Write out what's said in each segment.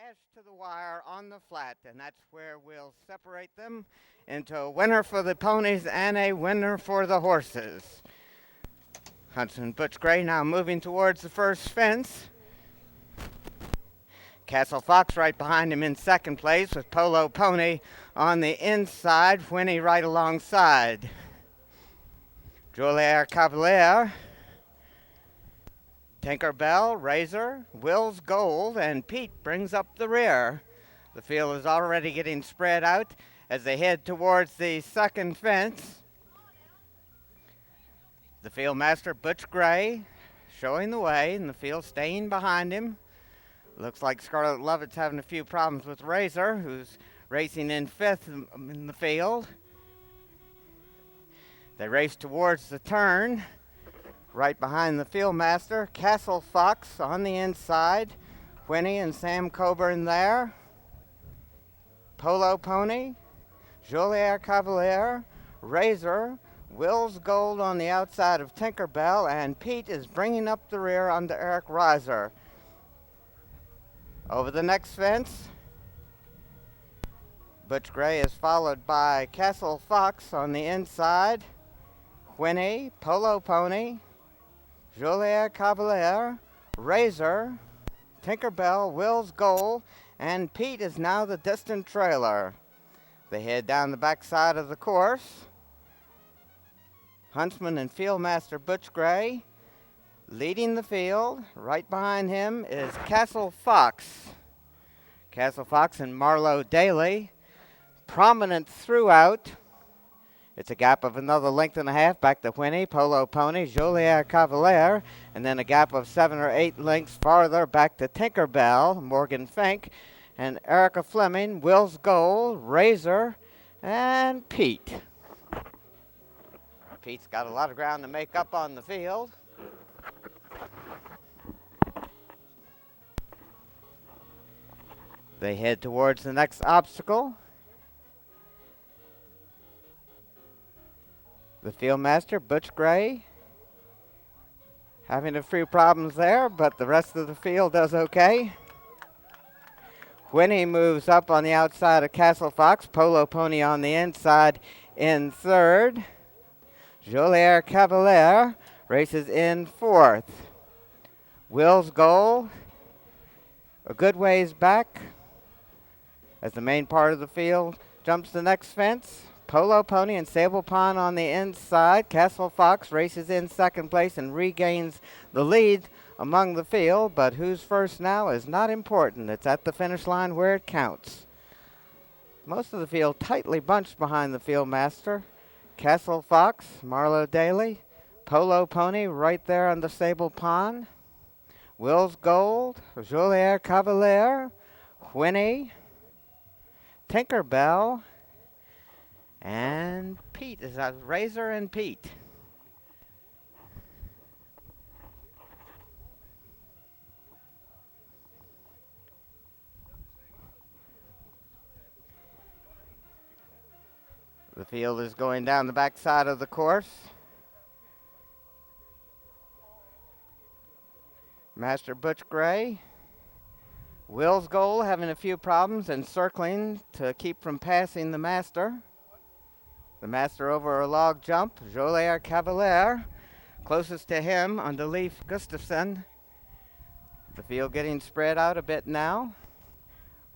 dash to the wire on the flat, and that's where we'll separate them into a winner for the ponies and a winner for the horses. Huntsman Butch Gray now moving towards the first fence. Castle Fox right behind him in second place with Polo Pony on the inside, Winnie right alongside. Julier Cavalier, Tinkerbell, Razor, Will's Gold, and Pete brings up the rear. The field is already getting spread out as they head towards the second fence. The field master, Butch Gray, showing the way, and the field staying behind him. Looks like Scarlet Lovett's having a few problems with Razor, who's racing in fifth in the field. They race towards the turn. Right behind the field master, Castle Fox on the inside. Winnie and Sam Coburn there. Polo Pony, Joliet Cavalier, Razor, Will's Gold on the outside of Tinkerbell, and Pete is bringing up the rear under Eric Reiser. Over the next fence, Butch Gray is followed by Castle Fox on the inside. Winnie, Polo Pony, Joliet Cavalier, Razor, Tinkerbell, Will's Gold, and Pete is now the distant trailer. They head down the backside of the course. Huntsman and Fieldmaster Butch Gray leading the field. Right behind him is Castle Fox. Castle Fox and Marlowe Daly, prominent throughout. It's a gap of another length and a half back to Winnie, Polo Pony, Joliet Cavalier, and then a gap of 7 or 8 lengths farther back to Tinkerbell, Morgan Fink, and Erica Fleming, Will's Gold, Razor, and Pete. Pete's got a lot of ground to make up on the field. They head towards the next obstacle. The fieldmaster, Butch Gray, having a few problems there, but the rest of the field does okay. Winnie moves up on the outside of Castle Fox, Polo Pony on the inside in third. Joliet Cavalier races in fourth. Will's Goal a good ways back as the main part of the field jumps the next fence. Polo Pony and Sable Pond on the inside. Castle Fox races in second place and regains the lead among the field, but who's first now is not important. It's at the finish line where it counts. Most of the field tightly bunched behind the field master. Castle Fox, Marlowe Daly, Polo Pony right there on the Sable Pond. Will's Gold, Joliet Cavalier, Winnie, Tinkerbell, and Pete. Is that Razor and Pete? The field is going down the backside of the course. Master Butch Gray. Will's Goal having a few problems and circling to keep from passing the master. The master over a log jump. Joliet Cavalier closest to him under Leif Gustafson. The field getting spread out a bit now.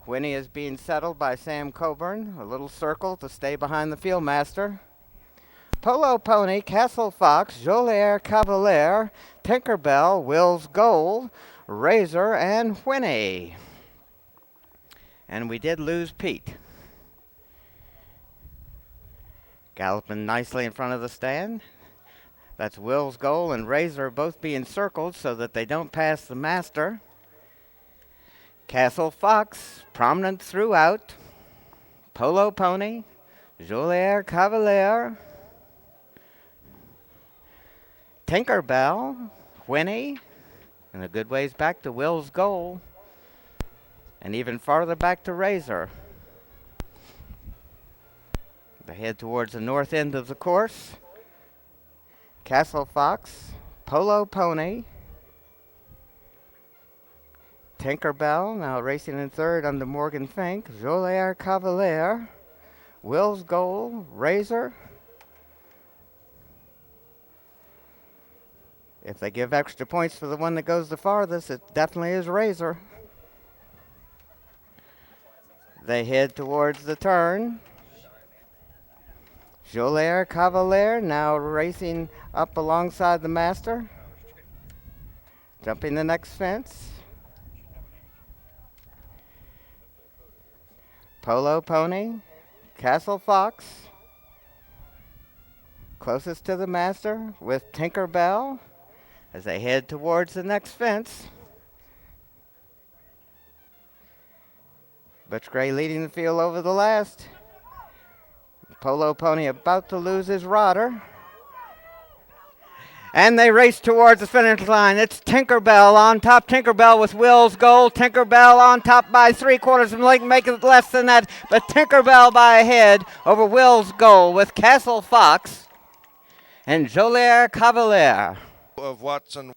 Winnie is being settled by Sam Coburn. A little circle to stay behind the field master. Polo Pony, Castle Fox, Joliet Cavalier, Tinkerbell, Will's Gold, Razor, and Winnie. And we did lose Pete. Galloping nicely in front of the stand. That's Will's Gold and Razor both being circled so that they don't pass the master. Castle Fox, prominent throughout. Polo Pony, Joliet Cavalier, Tinkerbell, Winnie, and a good ways back to Will's Goal, and even farther back to Razor. They head towards the north end of the course. Castle Fox, Polo Pony, Tinkerbell now racing in third under Morgan Fink. Jolier Cavalier, Will's Goal, Razor. If they give extra points for the one that goes the farthest, it definitely is Razor. They head towards the turn. Jolier Cavalier now racing up alongside the master. Jumping the next fence. Polo Pony, Castle Fox. Closest to the master with Tinkerbell as they head towards the next fence. Butch Gray leading the field over the last. Polo Pony about to lose his rodder. And they race towards the finish line. It's Tinkerbell on top. Tinkerbell with Will's Goal. Tinkerbell on top by 3/4 of a length, make it less than that. But Tinkerbell by a head over Will's Goal with Castle Fox and Jolier Cavalier. Of Watson.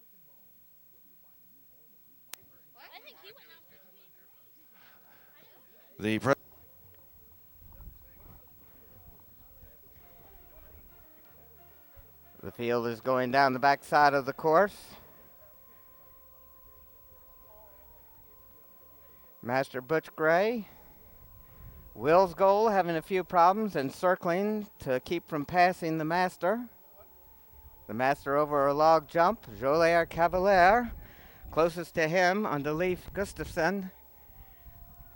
The field is going down the backside of the course. Master Butch Gray. Will's Goal having a few problems and circling to keep from passing the master. The master over a log jump. Jolier Cavalier closest to him under Leif Gustafson.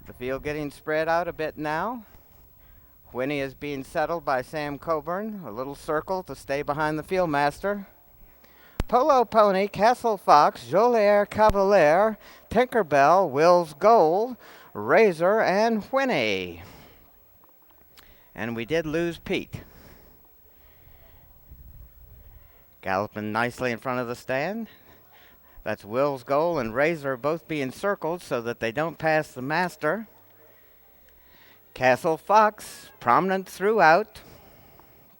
The field getting spread out a bit now. Winnie is being settled by Sam Coburn. A little circle to stay behind the field master. Polo Pony, Castle Fox, Jolier Cavalier, Tinkerbell, Will's Goal, Razor, and Winnie. And we did lose Pete. Galloping nicely in front of the stand. That's Will's Goal and Razor both being circled so that they don't pass the master. Castle Fox, prominent throughout.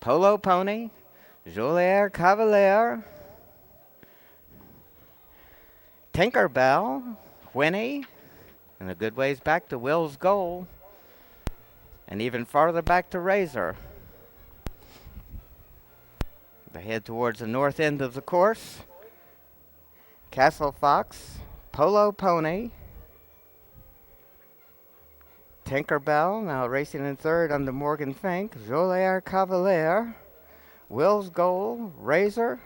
Polo Pony, Jolier Cavalier, Tinkerbell, Winnie, and a good ways back to Will's Goal, and even farther back to Razor. They head towards the north end of the course. Castle Fox, Polo Pony, Tinkerbell now racing in third under Morgan Fink. Jolier Cavalier, Will's Goal, Razor.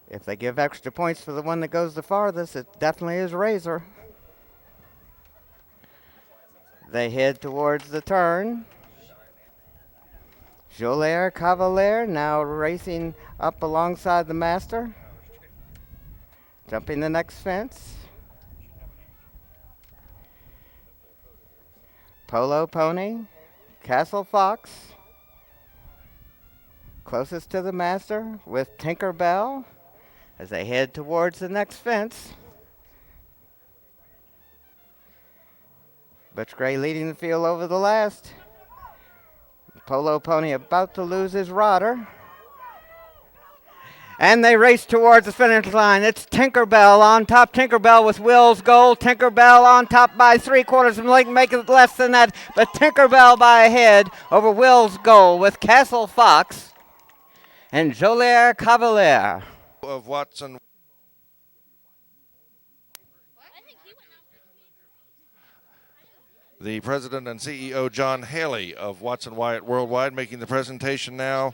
If they give extra points for the one that goes the farthest, it definitely is Razor. They head towards the turn. Jolier Cavalier now racing up alongside the master. Jumping the next fence. Polo Pony, Castle Fox. Closest to the master with Tinkerbell as they head towards the next fence. Butch Gray leading the field over the last. Polo Pony about to lose his rodder. And they race towards the finish line. It's Tinkerbell on top. Tinkerbell with Will's Goal. Tinkerbell on top by 3/4 of a length, make it less than that. But Tinkerbell by a head over Will's Goal with Castle Fox and Jolier Cavalier. Of Watson. The president and CEO John Haley of Watson Wyatt Worldwide making the presentation now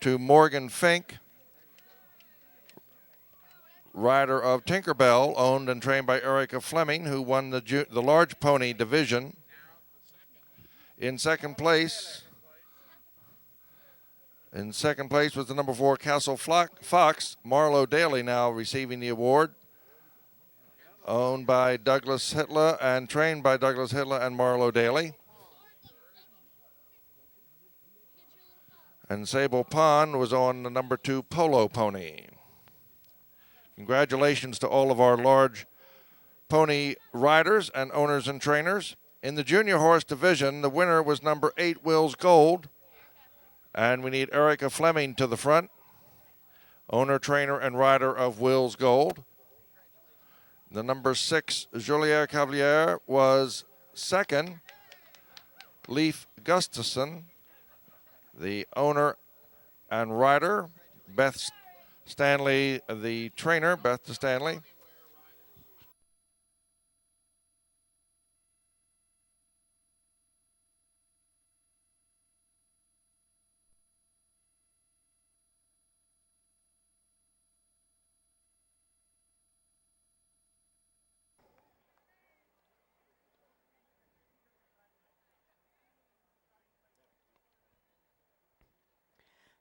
to Morgan Fink, rider of Tinkerbell, owned and trained by Erica Fleming, who won the large pony division. In second place was the number 4 Castle Fox. Marlowe Daly now receiving the award. Owned by Douglas Hitler and trained by Douglas Hitler and Marlowe Daly. And Sable Pond was on the number 2 Polo Pony. Congratulations to all of our large pony riders and owners and trainers. In the junior horse division, the winner was number 8 Will's Gold. And we need Erica Fleming to the front. owner, trainer, and rider of Will's Gold. The number 6, Joliet Cavalier, was second. Leif Gustafson, the owner and rider. Beth Stanley, the trainer, Beth Stanley.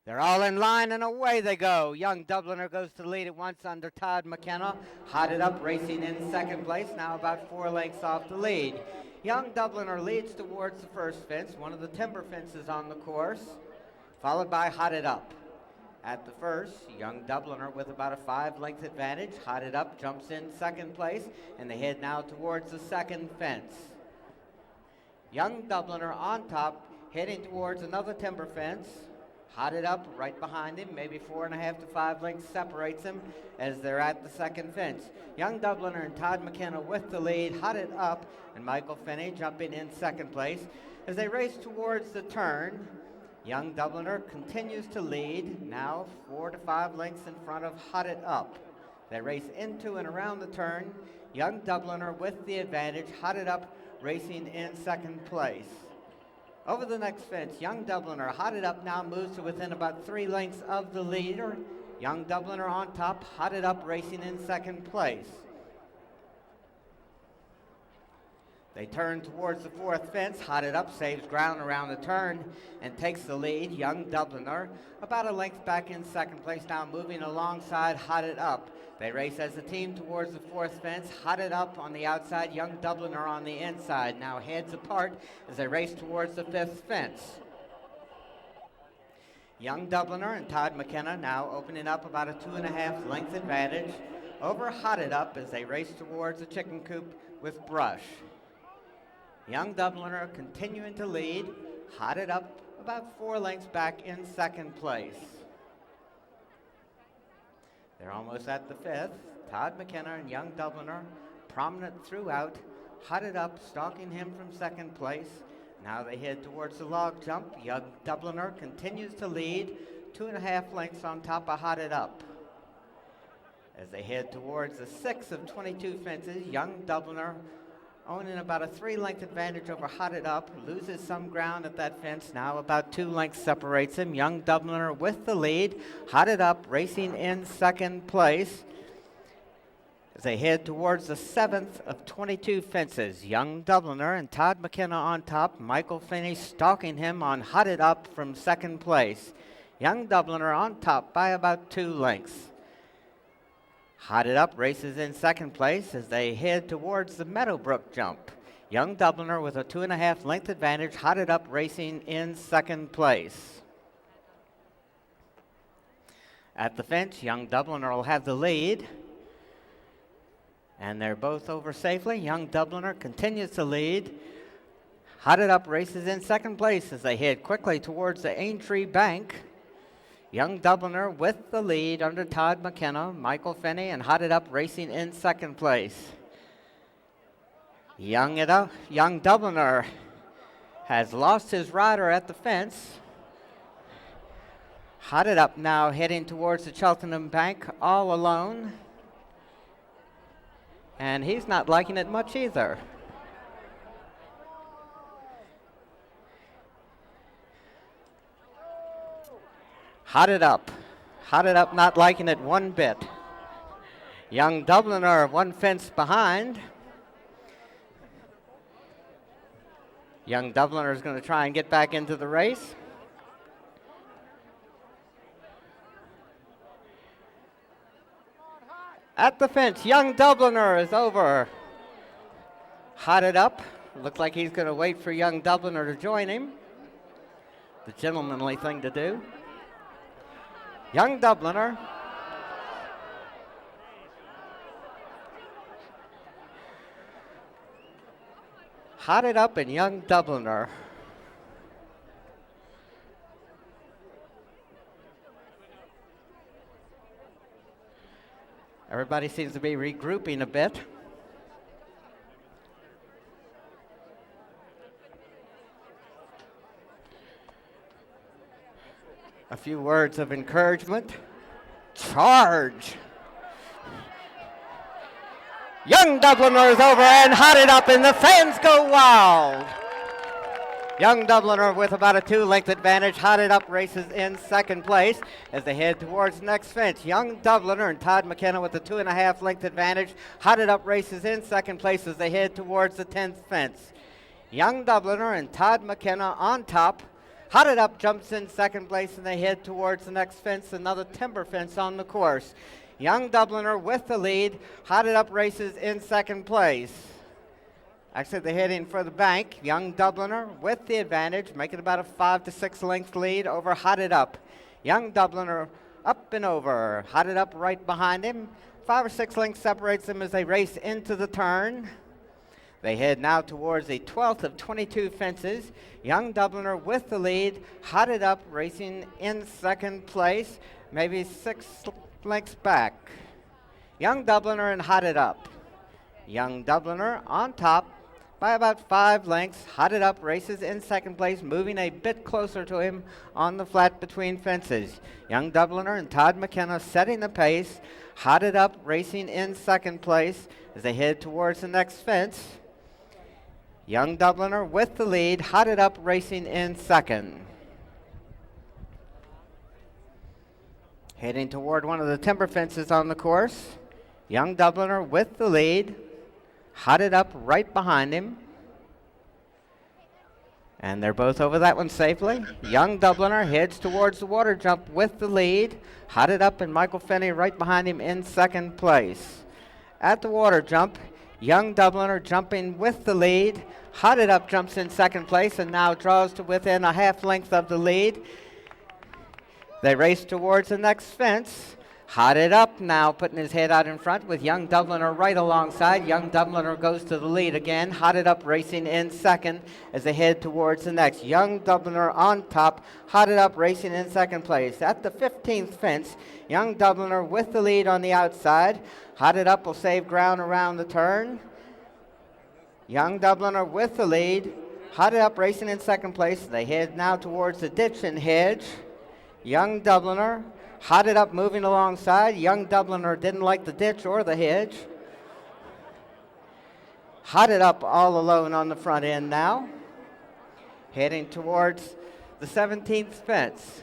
They're all in line and away they go. Young Dubliner goes to the lead at once under Todd McKenna. Hotted up, racing in second place, now about 4 lengths off the lead. Young Dubliner leads towards the first fence, one of the timber fences on the course, followed by Hotted Up. At the first, Young Dubliner with about a 5-length advantage. Hotted Up jumps in second place, and they head now towards the second fence. Young Dubliner on top, heading towards another timber fence. Hotted Up right behind him, maybe 4.5 to 5 lengths separates them as they're at the second fence. Young Dubliner and Todd McKenna with the lead. Hotted Up and Michael Finney jumping in second place. As they race towards the turn, Young Dubliner continues to lead, now 4 to 5 lengths in front of Hotted Up. They race into and around the turn. Young Dubliner with the advantage. Hotted Up racing in second place. Over the next fence, Young Dubliner, Hotted Up now moves to within about 3 lengths of the leader. Young Dubliner on top, Hotted Up racing in second place. They turn towards the fourth fence. Hotted Up saves ground around the turn and takes the lead. Young Dubliner about a length back in second place, now moving alongside Hotted Up. They race as a team towards the fourth fence. Hotted Up on the outside, Young Dubliner on the inside. Now heads apart as they race towards the fifth fence. Young Dubliner and Todd McKenna now opening up about a 2.5 length advantage over Hotted Up as they race towards the chicken coop with brush. Young Dubliner continuing to lead. Hotted Up about 4 lengths back in second place. They're almost at the fifth. Todd McKenna and Young Dubliner prominent throughout. Hotted Up stalking him from second place. Now they head towards the log jump. Young Dubliner continues to lead, 2.5 lengths on top of Hotted Up. As they head towards the 6 of 22 fences, Young Dubliner owning about a 3-length advantage over Hotted Up, loses some ground at that fence. Now about 2 lengths separates him. Young Dubliner with the lead. Hotted Up racing in second place. As they head towards the 7th of 22 fences, Young Dubliner and Todd McKenna on top. Michael Finney stalking him on Hotted Up from second place. Young Dubliner on top by about 2 lengths. Hotted Up races in second place as they head towards the Meadowbrook jump. Young Dubliner with a 2.5 length advantage. Hotted Up racing in second place. At the fence, Young Dubliner will have the lead. And they're both over safely. Young Dubliner continues to lead. Hotted Up races in second place as they head quickly towards the Aintree Bank. Young Dubliner with the lead under Todd McKenna, Michael Finney, and Hotted Up racing in second place. Young Dubliner has lost his rider at the fence. Hotted Up now heading towards the Cheltenham Bank all alone. And he's not liking it much either. Hotted Up not liking it one bit. Young Dubliner 1 fence behind. Young Dubliner is going to try and get back into the race. At the fence, Young Dubliner is over. Hotted Up. Looks like he's going to wait for Young Dubliner to join him. The gentlemanly thing to do. Young Dubliner. Hotted Up and Young Dubliner. Everybody seems to be regrouping a bit. A few words of encouragement. Charge! Young Dubliner is over and hotted up, and the fans go wild. Young Dubliner with about a 2-length advantage, hotted up, races in second place as they head towards the next fence. Young Dubliner and Todd McKenna with a 2.5-length advantage, hotted up, races in second place as they head towards the 10th fence. Young Dubliner and Todd McKenna on top. Hotted up jumps in second place and they head towards the next fence, another timber fence on the course. Young Dubliner with the lead, hotted up, races in second place. Actually, they're heading for the bank. Young Dubliner with the advantage, making about a 5 to 6 length lead over hotted up. Young Dubliner up and over, hotted up right behind him. 5 or 6 lengths separates them as they race into the turn. They head now towards the 12th of 22 fences. Young Dubliner with the lead, hotted up, racing in second place, maybe 6 lengths back. Young Dubliner and hotted up. Young Dubliner on top by about 5 lengths, hotted up, races in second place, moving a bit closer to him on the flat between fences. Young Dubliner and Todd McKenna setting the pace, hotted up, racing in second place as they head towards the next fence. Young Dubliner with the lead, hotted up, racing in second. Heading toward one of the timber fences on the course. Young Dubliner with the lead, hotted up right behind him. And they're both over that one safely. Young Dubliner heads towards the water jump with the lead, hotted up, and Michael Finney right behind him in second place. At the water jump, Young Dubliner jumping with the lead, hotted up jumps in second place and now draws to within a half length of the lead. They race towards the next fence. Hotted up now, putting his head out in front with Young Dubliner right alongside. Young Dubliner goes to the lead again. Hotted up, racing in second as they head towards the next. Young Dubliner on top. Hotted up, racing in second place. At the 15th fence, Young Dubliner with the lead on the outside. Hotted up will save ground around the turn. Young Dubliner with the lead. Hotted up, racing in second place. They head now towards the ditch and hedge. Young Dubliner hotted up, moving alongside. Young Dubliner didn't like the ditch or the hedge. Hotted up all alone on the front end now. Heading towards the 17th fence.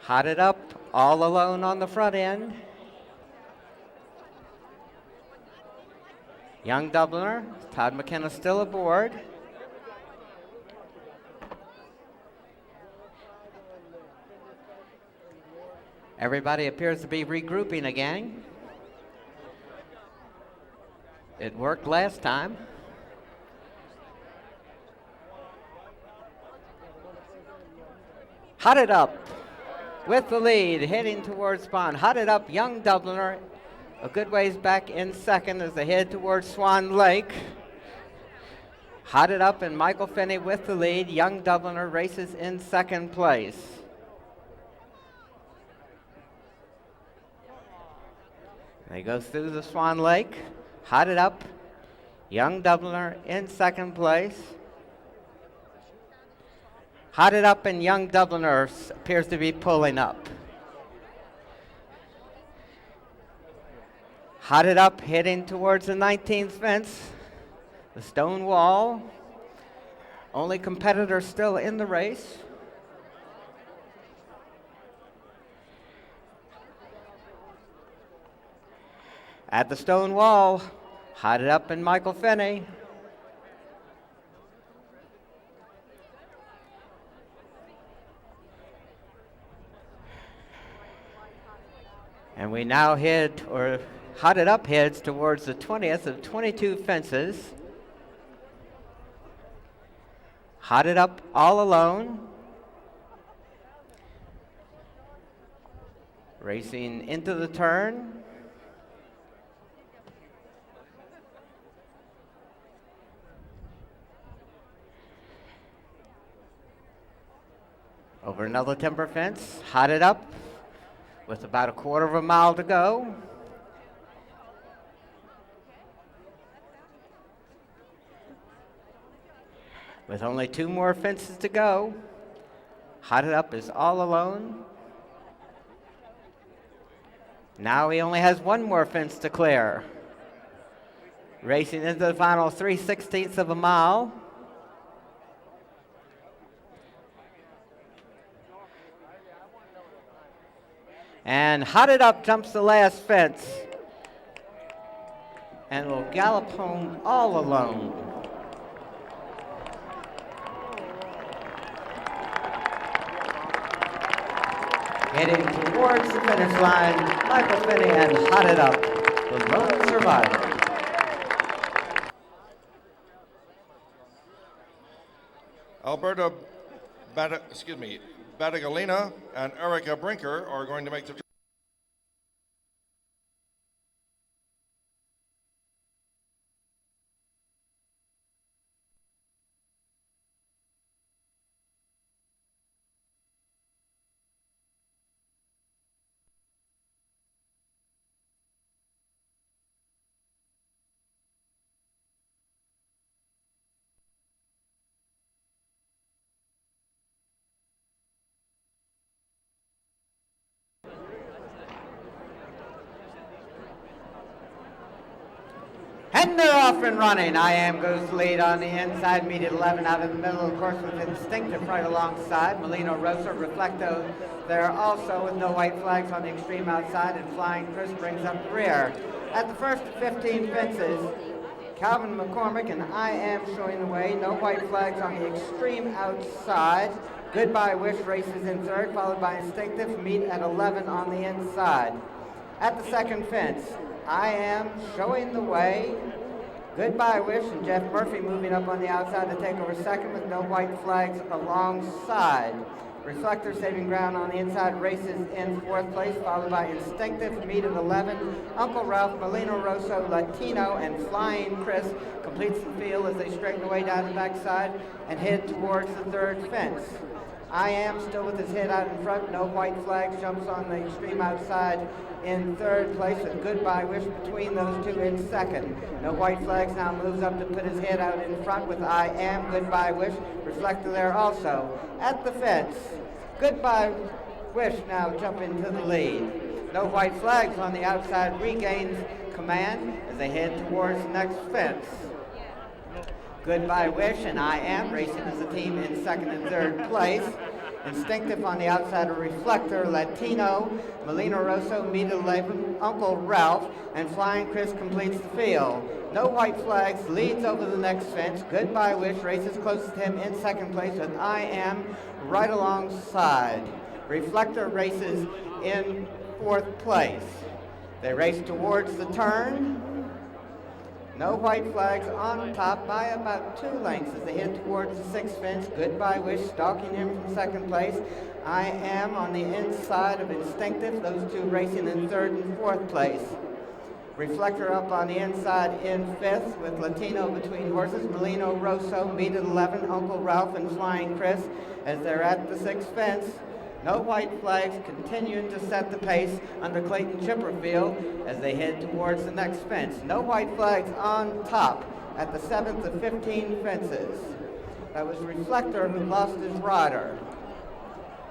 Hotted up all alone on the front end. Young Dubliner, Todd McKenna still aboard. Everybody appears to be regrouping again. It worked last time. Hotted up with the lead, heading towards Spawn. Hotted up, Young Dubliner a good ways back in second as they head towards Swan Lake. Hotted up and Michael Finney with the lead. Young Dubliner races in second place. They go through the Swan Lake. Hotted up, Young Dubliner in second place. Hotted up and Young Dubliner appears to be pulling up. Hotted up, heading towards the 19th fence, the stone wall. Only competitor still in the race. At the stone wall, hotted up and Michael Finney. And we now hotted up heads towards the 20th of 22 fences. Hotted up all alone. Racing into the turn. Over another timber fence, hotted up with about a quarter of a mile to go. With only 2 more fences to go, hotted up is all alone. Now he only has 1 more fence to clear. Racing into the final 3/16 of a mile. And hotted up jumps the last fence and will gallop home all alone. Heading towards the finish line, Michael Finney and hotted up, the lone survivor. Alberta Badagalina and Erica Brinker are going to make the And they're off and running. I Am goes to lead on the inside, meet at 11 out of the middle, of course, with Instinctive right alongside. Molino Rosa, Reflecto there also with no white flags on the extreme outside, and Flying Chris brings up the rear. At the first of 15 fences, Calvin McCormick and I Am showing the way. No white flags on the extreme outside. Goodbye Wish races in third, followed by Instinctive, meet at 11 on the inside. At the second fence, I Am showing the way. Goodbye Wish and Jeff Murphy moving up on the outside to take over second with no white flags alongside. Reflector saving ground on the inside, races in fourth place, followed by Instinctive, meet at 11. Uncle Ralph, Molino Rosso, Latino, and Flying Chris completes the field as they straighten away down the backside and head towards the third fence. I Am still with his head out in front, no white flags, jumps on the extreme outside in third place with Goodbye Wish between those two in second. No white flags, now moves up to put his head out in front with I Am, Goodbye Wish, Reflector there also. At the fence, Goodbye Wish now jumping to the lead. No white flags on the outside, regains command as they head towards the next fence. Goodbye Wish and I Am racing as a team in second and third place. Instinctive on the outside, a Reflector, Latino, Molino Rosso, meet at 11, Uncle Ralph, and Flying Chris completes the field. No white flags, leads over the next fence. Goodbye Wish races closest to him in second place with I Am right alongside. Reflector races in fourth place. They race towards the turn. No white flags on top by about 2 lengths as they head towards the sixth fence. Goodbye Wish stalking him from second place. I Am on the inside of Instinctive. Those two racing in third and fourth place. Reflector up on the inside in fifth with Latino between horses. Molino Rosso meet at 11. Uncle Ralph and Flying Chris as they're at the sixth fence. No white flags continuing to set the pace under Clayton Chipperfield as they head towards the next fence. No white flags on top at the 7th of 15 fences. That was Reflector who lost his rider.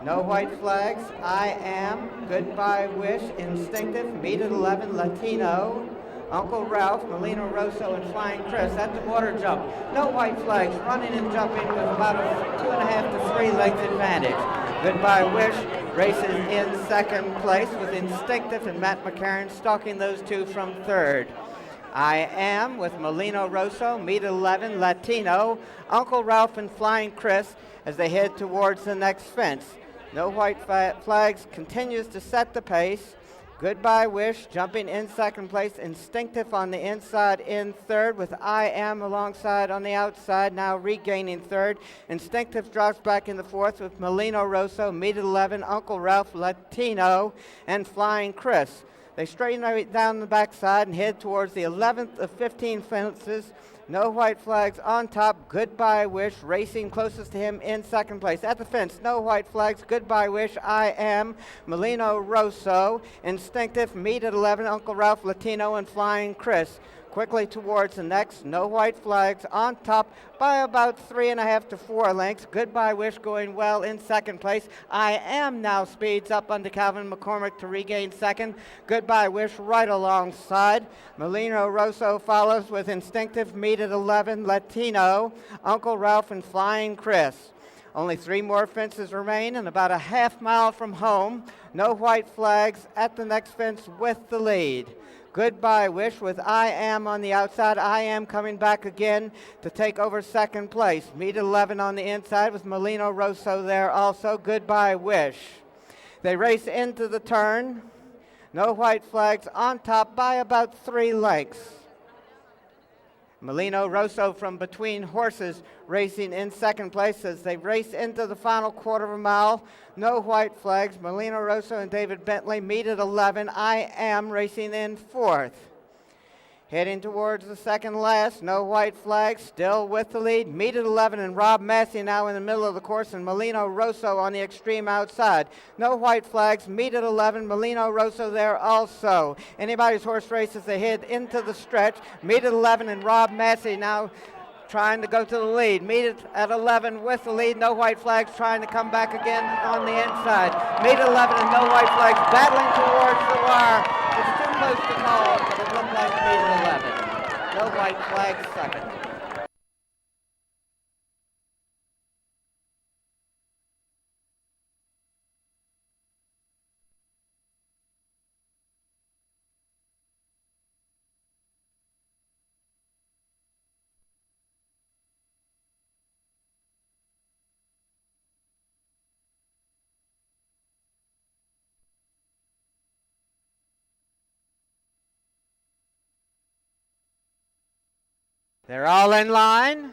No white flags. I Am, Goodbye Wish, Instinctive, meet at 11, Latino, Uncle Ralph, Molino Rosso, and Flying Chris at the water jump. No white flags, running and jumping with about a 2.5 to 3 length advantage. Goodbye Wish races in second place with Instinctive and Matt McCarron stalking those two from third. I Am with Molino Rosso, meet at 11, Latino, Uncle Ralph and Flying Chris as they head towards the next fence. No white flags, continues to set the pace. Goodbye Wish jumping in second place. Instinctive on the inside in third with I Am alongside on the outside, now regaining third. Instinctive drops back in the fourth with Molino Rosso, meet at 11, Uncle Ralph, Latino, and Flying Chris. They straighten right down the backside and head towards the 11th of 15 fences. No white flags on top. Goodbye Wish racing closest to him in second place. At the fence, no white flags. Goodbye Wish. I Am. Molino Rosso. Instinctive. Meet at 11. Uncle Ralph Latino and Flying Chris. Quickly towards the next. No white flags on top by about 3.5 to 4 lengths. Goodbye Wish going well in second place. I Am now speeds up under Calvin McCormick to regain second. Goodbye Wish right alongside. Molino Rosso follows with Instinctive. Meet at 11. Latino, Uncle Ralph, and Flying Chris. Only 3 more fences remain and about a half-mile from home. No white flags at the next fence with the lead. Goodbye Wish with I Am on the outside. I Am coming back again to take over second place. Meet at 11 on the inside with Molino Rosso there also. Goodbye Wish. They race into the turn. No white flags on top by about 3 lengths. Molino Rosso from Between Horses racing in second place as they race into the final quarter of a mile. No white flags. Molino Rosso and David Bentley meet at 11. I Am racing in fourth. Heading towards the second last, no white flags, still with the lead. Meet at 11 and Rob Massey now in the middle of the course and Molino Rosso on the extreme outside. No white flags, meet at 11, Molino Rosso there also. Anybody's horse race as they head into the stretch. Meet at 11 and Rob Massey now trying to go to the lead. Meet it at 11 with the lead. No white flags trying to come back again on the inside. Meet at 11 and no white flags battling towards the wire. It's too close to call, but it looked like Meet at 11. No white flags second. They're all in line.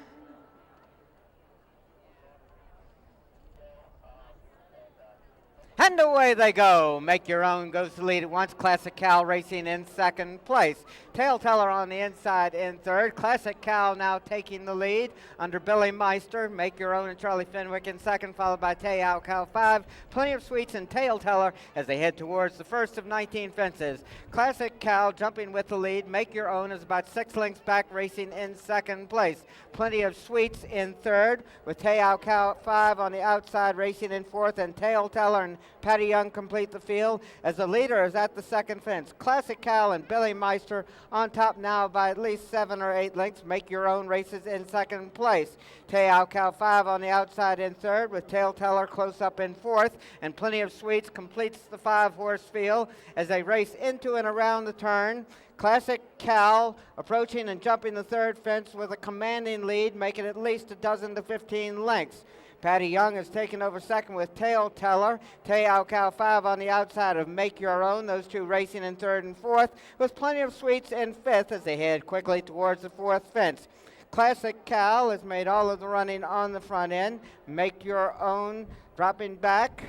And away they go. Make Your Own goes to lead at once. Classic Cal racing in second place. Tail Teller on the inside in third. Classic Cal now taking the lead under Billy Meister. Make Your Own and Charlie Fenwick in second, followed by Te'ao Cal 5. Plenty of Sweets and Tail Teller as they head towards the first of 19 fences. Classic Cal jumping with the lead. Make Your Own is about 6 lengths back racing in second place. Plenty of Sweets in third with Te'ao Cal 5 on the outside racing in fourth, and Tail Teller and Patty Young complete the field as the leader is at the second fence. Classic Cal and Billy Meister on top now by at least 7 or 8 lengths. Make Your Own races in second place. Te'ao Cal 5 on the outside in third with Tail Teller close up in fourth, and Plenty of Sweets completes the 5-horse field as they race into and around the turn. Classic Cal approaching and jumping the third fence with a commanding lead, making at least 12 to 15 lengths. Patty Young has taken over second with Tail Teller. Te'ao Cal 5 on the outside of Make Your Own. Those two racing in third and fourth, with Plenty of Sweets in fifth as they head quickly towards the fourth fence. Classic Cal has made all of the running on the front end. Make Your Own dropping back.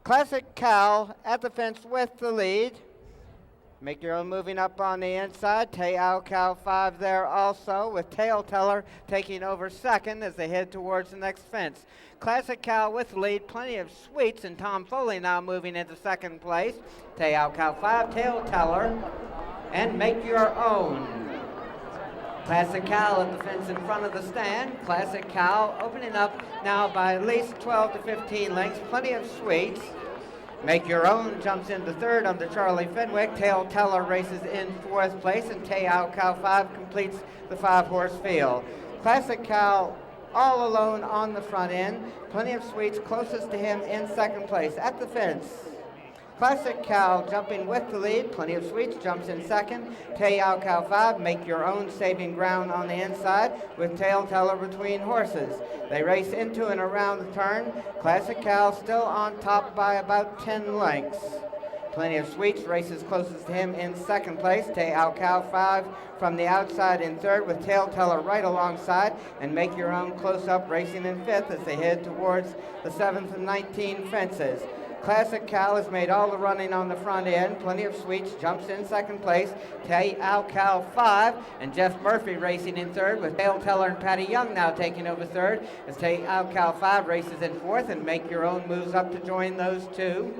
Classic Cal at the fence with the lead. Make Your Own moving up on the inside. Te'ao Cal 5 there also, with Tail Teller taking over second as they head towards the next fence. Classic Cal with the lead. Plenty of Sweets and Tom Foley now moving into second place. Te'ao Cal 5, Tail Teller, and Make Your Own. Classic Cal at the fence in front of the stand. Classic Cal opening up now by at least 12 to 15 lengths. Plenty of Sweets. Make Your Own jumps into third under Charlie Fenwick. Tail Teller races in fourth place, and Te'ao Cal 5 completes the 5-horse field. Classic Cal all alone on the front end. Plenty of Sweets closest to him in second place. At the fence, Classic Cal jumping with the lead. Plenty of Sweets jumps in second. Te'ao Cal 5, Make Your Own saving ground on the inside with Tail Teller between horses. They race into and around the turn. Classic Cal still on top by about 10 lengths. Plenty of Sweets races closest to him in second place. Te'ao Cal 5 from the outside in third with Tail Teller right alongside, and Make Your Own close up racing in fifth as they head towards the 7th and 19 fences. Classic Cal has made all the running on the front end. Plenty of Sweets jumps in second place. Tay Al Cal 5, and Jeff Murphy racing in third, with Dale Teller and Patty Young now taking over third, as Tay Al Cal 5 races in fourth, and Make Your Own moves up to join those two.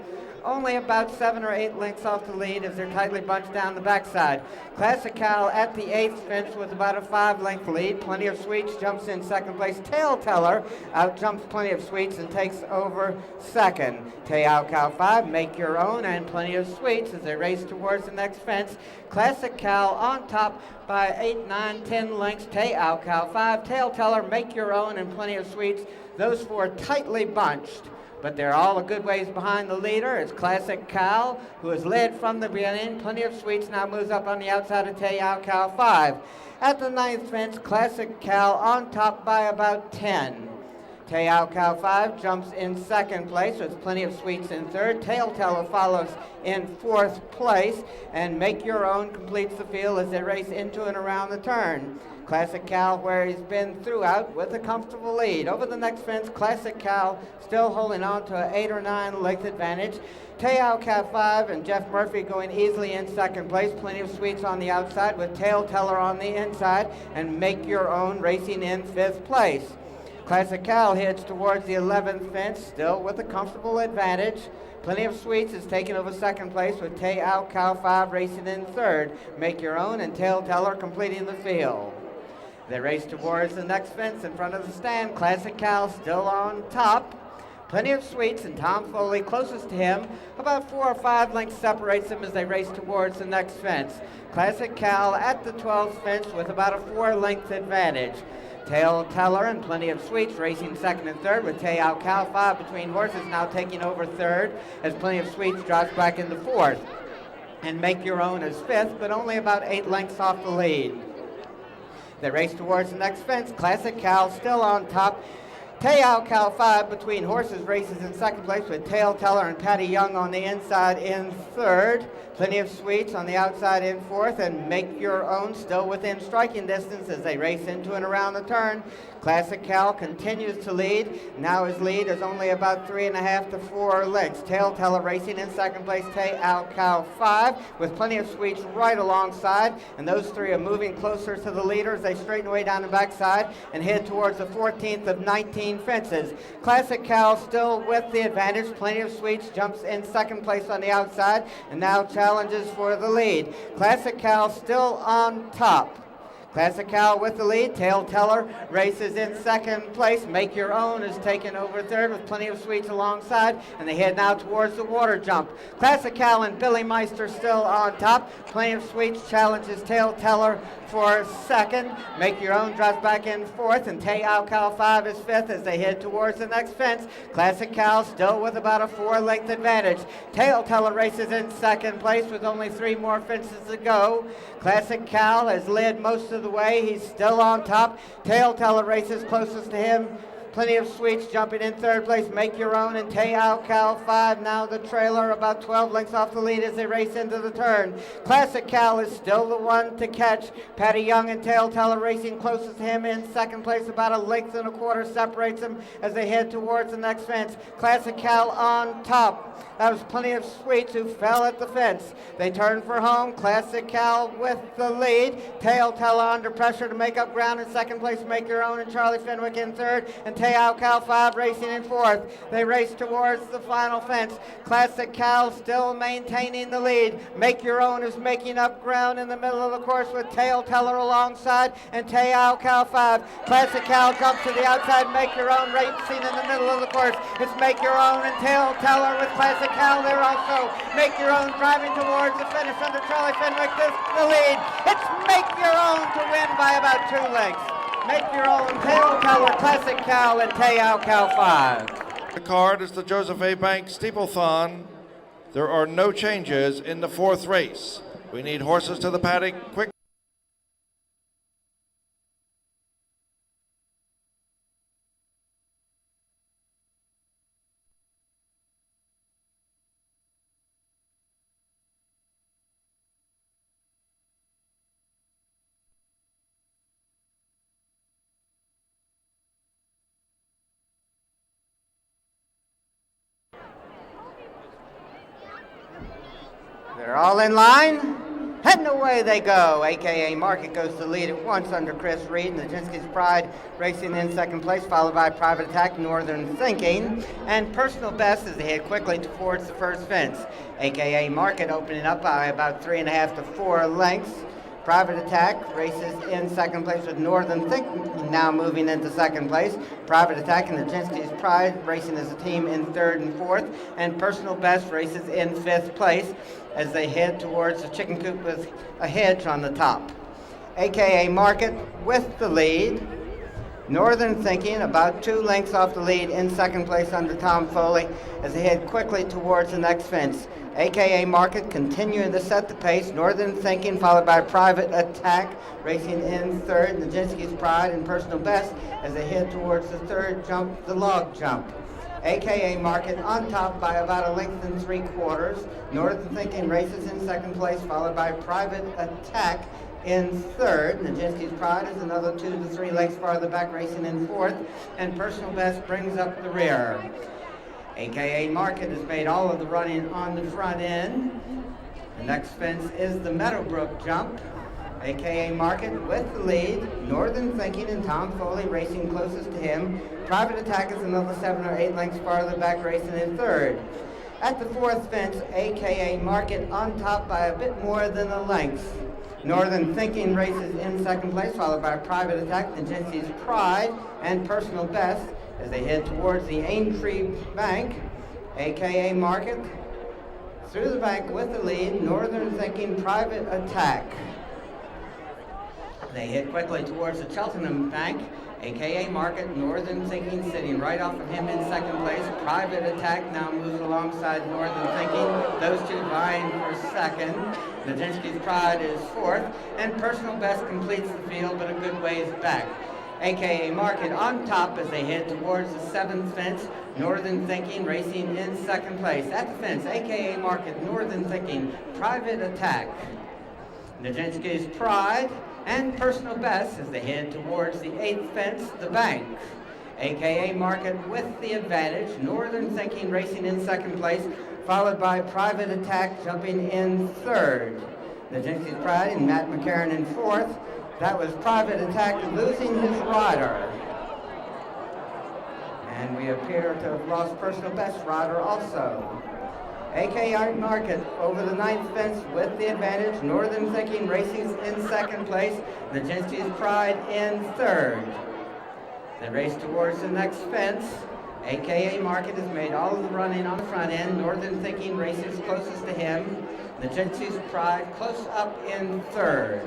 Only about 7 or 8 lengths off the lead as they're tightly bunched down the backside. Classic Cal at the 8th fence with about a 5-length lead. Plenty of Sweets jumps in second place. Tail Teller out jumps Plenty of Sweets and takes over second. Tay Al Cal 5, Make Your Own, and Plenty of Sweets as they race towards the next fence. Classic Cal on top by 8, 9, 10 lengths. Tay Al Cal 5, Tail Teller, Make Your Own, and Plenty of Sweets. Those four tightly bunched, but they're all a good ways behind the leader. It's Classic Cal, who has led from the beginning. Plenty of Sweets now moves up on the outside of Tay Al Cal 5. At the 9th fence, Classic Cal on top by about 10. Tay Al Cal 5 jumps in second place with Plenty of Sweets in third. Tail Teller follows in fourth place, and Make Your Own completes the field as they race into and around the turn. Classic Cal, where he's been throughout, with a comfortable lead. Over the next fence, Classic Cal still holding on to an 8 or 9 length advantage. Tay Al Cal 5 and Jeff Murphy going easily in second place. Plenty of Sweets on the outside with Tail Teller on the inside, and Make Your Own racing in 5th place. Classic Cal heads towards the 11th fence, still with a comfortable advantage. Plenty of Sweets is taking over second place with Tay Al Cal 5 racing in third. Make Your Own and Tail Teller completing the field. They race towards the next fence in front of the stand. Classic Cal still on top. Plenty of Sweets and Tom Foley closest to him. About 4 or 5 lengths separates them as they race towards the next fence. Classic Cal at the 12th fence with about a 4-length advantage. Tail Teller and Plenty of Sweets racing second and third, with Tay Al Cal 5 between horses now taking over third as Plenty of Sweets drops back into fourth. And Make Your Own is fifth, but only about 8 lengths off the lead. They race towards the next fence. Classic Cal still on top. Tay Al Cal 5 between horses races in second place with Tail Teller and Patty Young on the inside in third. Plenty of Sweets on the outside in fourth, and Make Your Own still within striking distance as they race into and around the turn. Classic Cal continues to lead. Now his lead is only about 3.5 to 4 lengths. Tail Teller racing in second place, Tay Al Cal 5, with Plenty of Sweets right alongside, and those three are moving closer to the leader as they straighten away down the backside and head towards the 14th of 19 fences. Classic Cal still with the advantage. Plenty of Sweets jumps in second place on the outside and now challenges for the lead. Classic Cal still on top. Classic Cal with the lead. Tail Teller races in second place. Make Your Own is taken over third with Plenty of Sweets alongside, and they head now towards the water jump. Classic Cal and Billy Meister still on top. Plenty of Sweets challenges Tail Teller for second. Make Your Own drops back in fourth, and Tay Al Cal 5 is fifth as they head towards the next fence. Classic Cal still with about a 4-length advantage. Tail Teller races in second place with only 3 more fences to go. Classic Cal has led most of the way. He's still on top. Tail Teller races closest to him. Plenty of Sweets jumping in third place. Make Your Own and Tay Al Cal 5 now the trailer, about 12 lengths off the lead as they race into the turn. Classic Cal is still the one to catch. Patty Young and Tail Teller racing closest to him in second place. About 1.25 lengths separates them as they head towards the next fence. Classic Cal on top. That was Plenty of Sweets who fell at the fence. They turn for home. Classic Cal with the lead. Tail Teller under pressure to make up ground in second place. Make Your Own and Charlie Fenwick in third, and Tay Al Cal 5 racing in fourth. They race towards the final fence. Classic Cal still maintaining the lead. Make Your Own is making up ground in the middle of the course with Tail Teller alongside, and Tay Al Cal 5. Classic Cal jumps to the outside. Make Your Own racing in the middle of the course. It's Make Your Own and Tail Teller with Classic Cal there also. Make Your Own driving towards the finish under Charlie Fenwick. This the lead. It's Make Your Own to win by about 2 lengths. Make Your Own, Tail Teller, Classic Cal, and Tay Al Cal 5. The card is the Joseph A. Banks Steeplethon. There are no changes in the 4th race. We need horses to the paddock quick. They're all in line. And away they go. AKA Market goes to lead at once under Chris Reed, and the Nijinsky's Pride racing in second place, followed by Private Attack, Northern Thinking, and Personal Best as they head quickly towards the first fence. AKA Market opening up by about 3.5 to 4 lengths. Private Attack races in second place with Northern Thinking now moving into second place. Private Attack and the Nijinsky's Pride racing as a team in third and fourth, and Personal Best races in fifth place as they head towards the chicken coop with a hedge on the top. AKA Market with the lead. Northern Thinking about 2 lengths off the lead in second place under Tom Foley as they head quickly towards the next fence. AKA Market continuing to set the pace. Northern Thinking followed by Private Attack racing in third. Nijinsky's Pride and Personal Best as they head towards the third jump, the log jump. AKA Market on top by about 1 3/4 lengths. Northern Thinking races in second place, followed by Private Attack in third. Nijinsky's Pride is another 2 to 3 lengths farther back, racing in fourth, and Personal Best brings up the rear. AKA Market has made all of the running on the front end. The next fence is the Meadowbrook jump. AKA Market with the lead. Northern Thinking and Tom Foley racing closest to him. Private Attack is another 7 or 8 lengths farther back, racing in third. At the fourth fence, AKA Market on top by a bit more than a length. Northern Thinking races in second place, followed by Private Attack, Nijinsky's Pride, and Personal Best as they head towards the Aintree Bank. AKA Market through the bank with the lead. Northern Thinking, Private Attack. They head quickly towards the Cheltenham Bank. AKA Market, Northern Thinking sitting right off of him in second place. Private Attack now moves alongside Northern Thinking. Those two vying for second. Nijinsky's Pride is fourth, and Personal Best completes the field, but a good ways back. AKA Market on top as they head towards the seventh fence. Northern Thinking racing in second place. At the fence, AKA Market, Northern Thinking, Private Attack. Nijinsky's Pride and Personal Best as they head towards the eighth fence, the bank. AKA Market with the advantage. Northern Thinking racing in second place, followed by Private Attack jumping in third. Nijinsky's Pride and Matt McCarron in fourth. That was Private Attack losing his rider. And we appear to have lost Personal Best rider also. AKA Market over the ninth fence with the advantage. Northern Thinking racing in second place. Nijinsky's Pride in third. They race towards the next fence. AKA Market has made all of the running on the front end. Northern Thinking races closest to him. Nijinsky's Pride close up in third.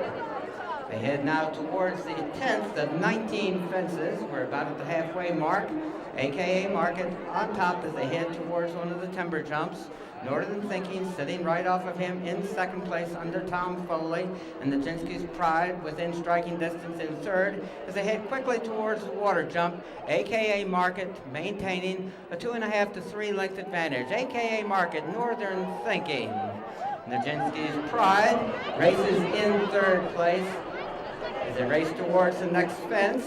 They head now towards the 10th of 19 fences. We're about at the halfway mark. AKA Market on top as they head towards one of the timber jumps. Northern Thinking sitting right off of him in second place under Tom Foley, and Nijinsky's Pride within striking distance in third as they head quickly towards the water jump. AKA Market maintaining a 2.5 to 3 length advantage. AKA Market, Northern Thinking. Nijinsky's Pride races in third place as they race towards the next fence.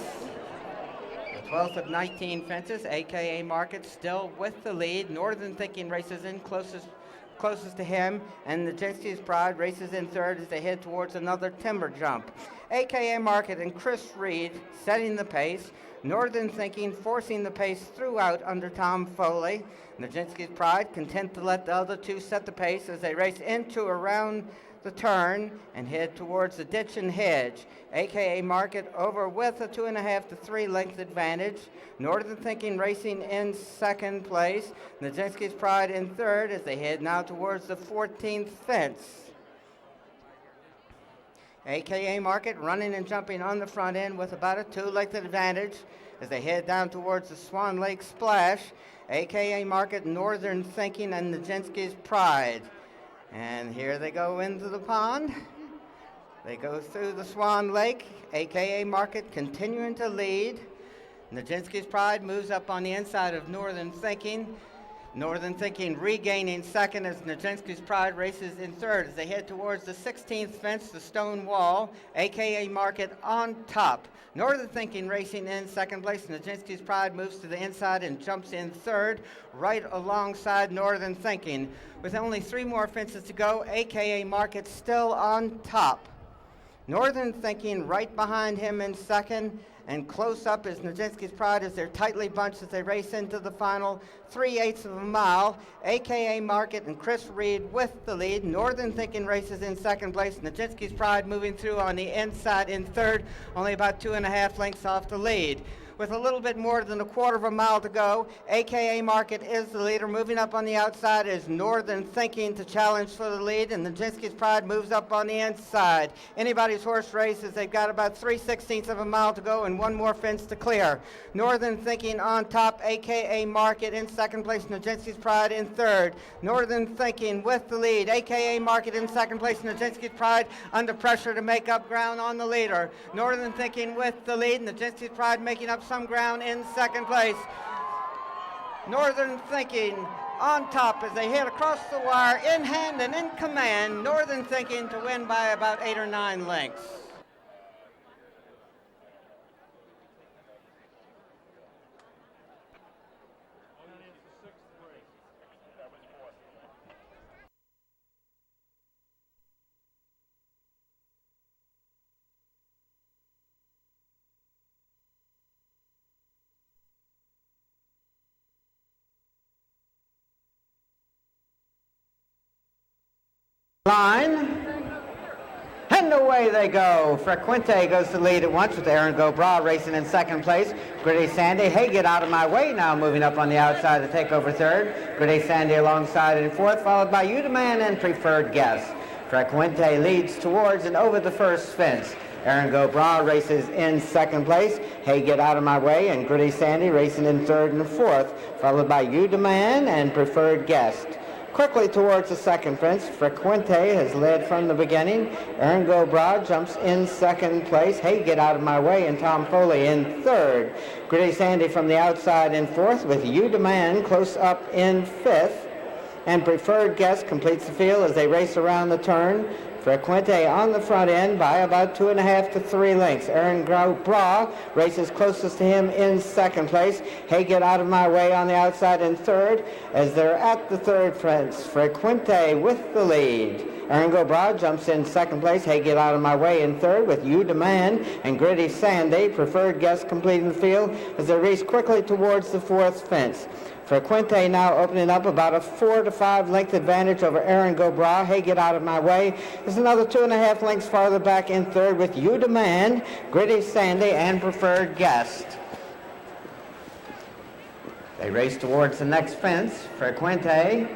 12th of 19 fences, AKA Market still with the lead. Northern Thinking races in closest to him, and Nijinsky's Pride races in third as they head towards another timber jump. AKA Market and Chris Reed setting the pace. Northern Thinking forcing the pace throughout under Tom Foley. Nijinsky's Pride content to let the other two set the pace as they race into around the turn and head towards the ditch and hedge. AKA Market over with a 2.5 to 3 length advantage. Northern Thinking racing in second place. Nijinsky's Pride in third as they head now towards the 14th fence. AKA Market running and jumping on the front end with about a 2 length advantage as they head down towards the Swan Lake Splash. AKA Market, Northern Thinking, and Nijinsky's Pride. And here they go into the pond. They go through the Swan Lake. AKA Market continuing to lead. Nijinsky's Pride moves up on the inside of Northern Thinking. Northern Thinking regaining second as Nijinsky's Pride races in third as they head towards the 16th fence, the stone wall, a.k.a. Market on top. Northern Thinking racing in second place. Nijinsky's Pride moves to the inside and jumps in third, right alongside Northern Thinking. With only 3 more fences to go, a.k.a. Market still on top. Northern Thinking right behind him in second, and close up is Nijinsky's Pride as they're tightly bunched as they race into the final 3/8 of a mile. a.k.a. Market and Chris Reed with the lead. Northern Thinking races in second place. Nijinsky's Pride moving through on the inside in third, only about 2.5 lengths off the lead. With a little bit more than 1/4 of a mile to go, a.k.a. Market is the leader. Moving up on the outside is Northern Thinking to challenge for the lead, and Nijinsky's Pride moves up on the inside. Anybody's horse races, they've got about 3/16 of a mile to go and 1 more fence to clear. Northern Thinking on top, a.k.a. Market in second place, Nijinsky's Pride in third. Northern Thinking with the lead, a.k.a. Market in second place, Nijinsky's Pride under pressure to make up ground on the leader. Northern Thinking with the lead, Nijinsky's Pride making up some ground in second place. Northern Thinking on top as they head across the wire, in hand and in command. Northern Thinking to win by about 8 or 9 lengths. Line, and away they go. Frequente goes to lead at once with Aaron Gobra racing in second place. Gritty Sandy, hey, get out of my way now, moving up on the outside to take over third. Gritty Sandy alongside in fourth, followed by Udaman and Preferred Guest. Frequente leads towards and over the first fence. Aaron Gobra races in second place. Hey, get out of my way, and Gritty Sandy racing in third and fourth, followed by Udaman and Preferred Guest. Quickly towards the second fence, Frequente has led from the beginning. Aaron Gobra jumps in second place. Hey, get out of my way, and Tom Foley in third. Gritty Sandy from the outside in fourth, with Udaman close up in fifth. And Preferred Guest completes the field as they race around the turn. Frequente on the front end by about 2.5 to 3 lengths. Aaron Gobra races closest to him in second place. Hey, get out of my way on the outside in third as they're at the third fence. Frequente with the lead. Aaron Gobra jumps in second place. Hey, get out of my way in third with Udaman and Gritty Sandy. Preferred Guest completing the field as they race quickly towards the fourth fence. Frequente now opening up about a 4 to 5 length advantage over Aaron Gobra. Hey, get out of my way. There's another 2.5 lengths farther back in third with Udaman, Gritty Sandy, and Preferred Guest. They race towards the next fence. Frequente